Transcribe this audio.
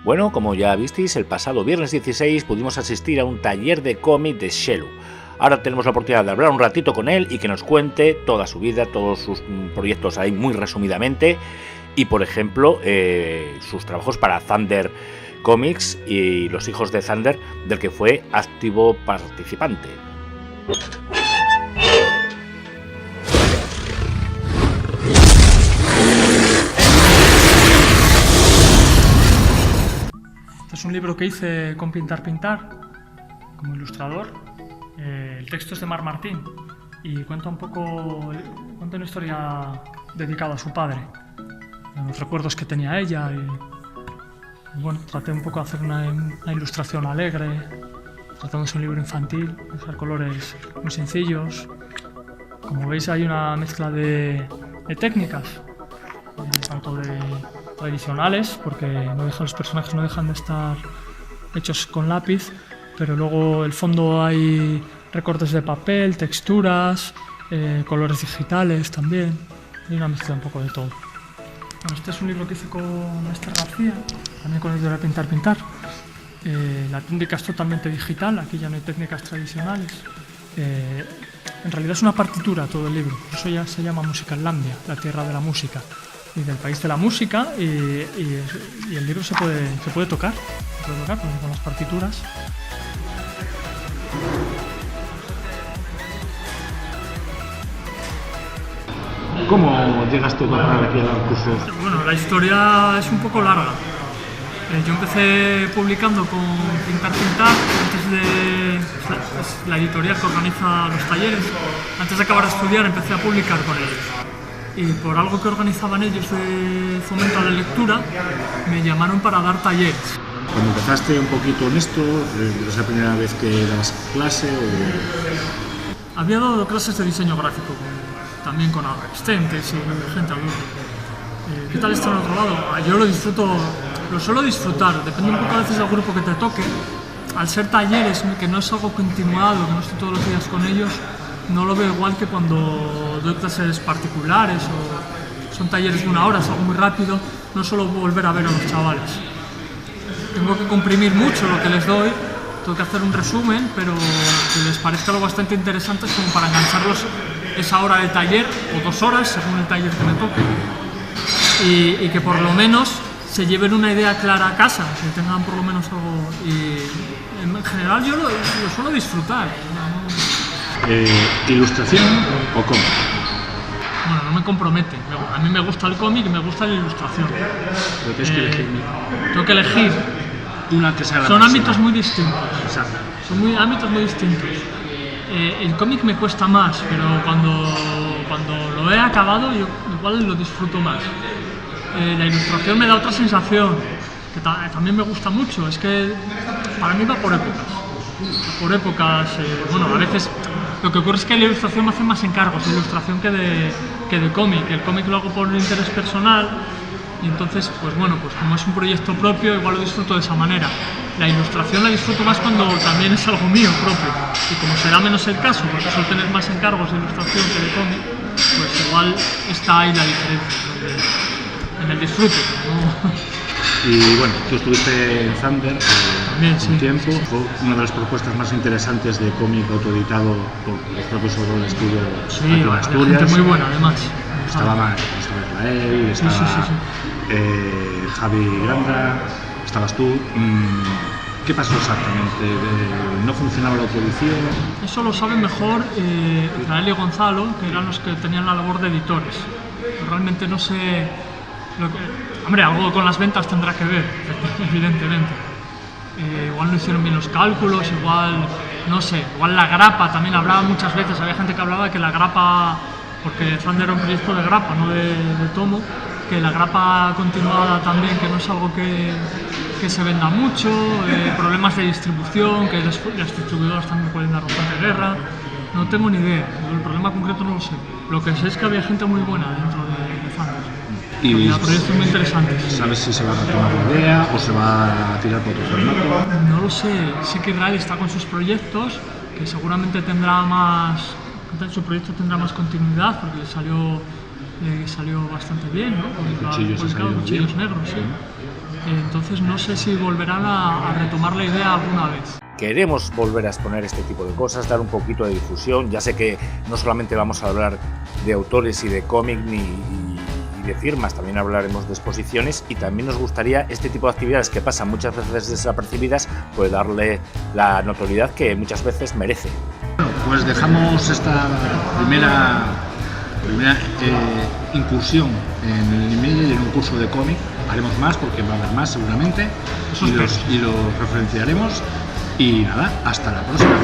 Bueno, como ya visteis, el pasado viernes 16 pudimos asistir a un taller de cómic de Shelu. Ahora tenemos la oportunidad de hablar un ratito con él y que nos cuente toda su vida, todos sus proyectos ahí muy resumidamente y, por ejemplo, sus trabajos para Thunder Comics y Los Hijos de Thunder, del que fue activo participante. Este es un libro que hice con Pintar como ilustrador. El texto es de Marc Martín y cuenta una historia dedicada a su padre, a los recuerdos que tenía ella y bueno, traté un poco de hacer una ilustración alegre, tratándose un libro infantil, usar colores muy sencillos. Como veis, hay una mezcla de técnicas, tanto de tradicionales, porque los personajes no dejan de estar hechos con lápiz, pero luego el fondo hay recortes de papel, texturas, colores digitales también. Hay una mezcla un poco de todo. Bueno, este es un libro que hice con Esther García, también con el de Pintar. La técnica es totalmente digital, aquí ya no hay técnicas tradicionales. En realidad es una partitura todo el libro, por eso ya se llama Musicallandia, la tierra de la música y del país de la música, y el libro se puede tocar con las partituras. ¿Cómo llegaste a parar aquí a dar cursos? Bueno, la historia es un poco larga. Yo empecé publicando con Pintar, antes de la editorial que organiza los talleres. Antes de acabar de estudiar empecé a publicar con ellos. Y por algo que organizaban ellos de fomento a la lectura, me llamaron para dar talleres. Cuando empezaste un poquito en esto, ¿es la primera vez que dabas clase o...? Había dado clases de diseño gráfico, también con adolescentes y gente adulta. ¿Qué tal está en otro lado? Yo lo suelo disfrutar, depende un poco a veces del grupo que te toque. Al ser talleres, que no es algo continuado, que no estoy todos los días con ellos, no lo veo igual que cuando doy clases particulares o son talleres de 1 hora, es algo muy rápido, no suelo volver a ver a los chavales. Tengo que comprimir mucho lo que les doy, tengo que hacer un resumen, pero que les parezca lo bastante interesante como para engancharlos esa hora de taller o 2 horas, según el taller que me toque, y que por lo menos se lleven una idea clara a casa, que tengan por lo menos algo. Y en general yo lo suelo disfrutar. ¿Ilustración o cómic? Bueno, no me compromete. A mí me gusta el cómic y me gusta la ilustración. Pero tienes que elegir. Tengo que elegir. Una que sea la Son persona. ámbitos muy distintos. Exacto. Son ámbitos muy distintos. El cómic me cuesta más, pero cuando lo he acabado yo igual lo disfruto más. La ilustración me da otra sensación, que también me gusta mucho. Es que para mí va por épocas. Bueno, a veces lo que ocurre es que la ilustración me hace más encargos de ilustración que de cómic. El cómic lo hago por interés personal y entonces, pues bueno, pues como es un proyecto propio, igual lo disfruto de esa manera. La ilustración la disfruto más cuando también es algo mío propio, y como será menos el caso, porque suelo tener más encargos de ilustración que de cómic, pues igual está ahí la diferencia, en el disfrute, ¿no? Y bueno, tú estuviste en Thunder también, un sí, tiempo, sí. fue una de las propuestas más interesantes de cómic autoeditado por los propios autores de estudio Sí, aquí en había Asturias. gente muy buena además. Estaba Israel, estaba Sí. Javi Granda, estabas tú. ¿Qué pasó exactamente? ¿No funcionaba la autoedición? Eso lo saben mejor Israel y Gonzalo, que eran los que tenían la labor de editores. Realmente no sé... Hombre, algo con las ventas tendrá que ver, evidentemente. Igual no hicieron bien los cálculos, igual, no sé, igual la grapa, también hablaba muchas veces, había gente que hablaba de que la grapa, porque Thunder era un proyecto de grapa, no de tomo, que la grapa continuada también, que no es algo que se venda mucho, problemas de distribución, que las distribuidoras también pueden dar bastante guerra. No tengo ni idea, el problema concreto no lo sé. Lo que sé es que había gente muy buena dentro de Thunder. Y había proyectos muy interesantes. ¿Sabes si se va a retomar la idea o se va a tirar por otro formato? No lo sé, sé que Israel está con sus proyectos, que seguramente tendrá más, su proyecto tendrá más continuidad, porque salió bastante bien, ¿no? Cuchillos Cuchillos negros, sí. Entonces no sé si volverán a retomar la idea alguna vez. Queremos volver a exponer este tipo de cosas, dar un poquito de difusión. Ya sé que no solamente vamos a hablar de autores y de cómic y de firmas, también hablaremos de exposiciones, y también nos gustaría este tipo de actividades que pasan muchas veces desapercibidas, pues darle la notoriedad que muchas veces merece. Bueno, pues dejamos esta primera incursión en el email y en un curso de cómic. Haremos más porque va a haber más seguramente y los referenciaremos. Y nada, hasta la próxima.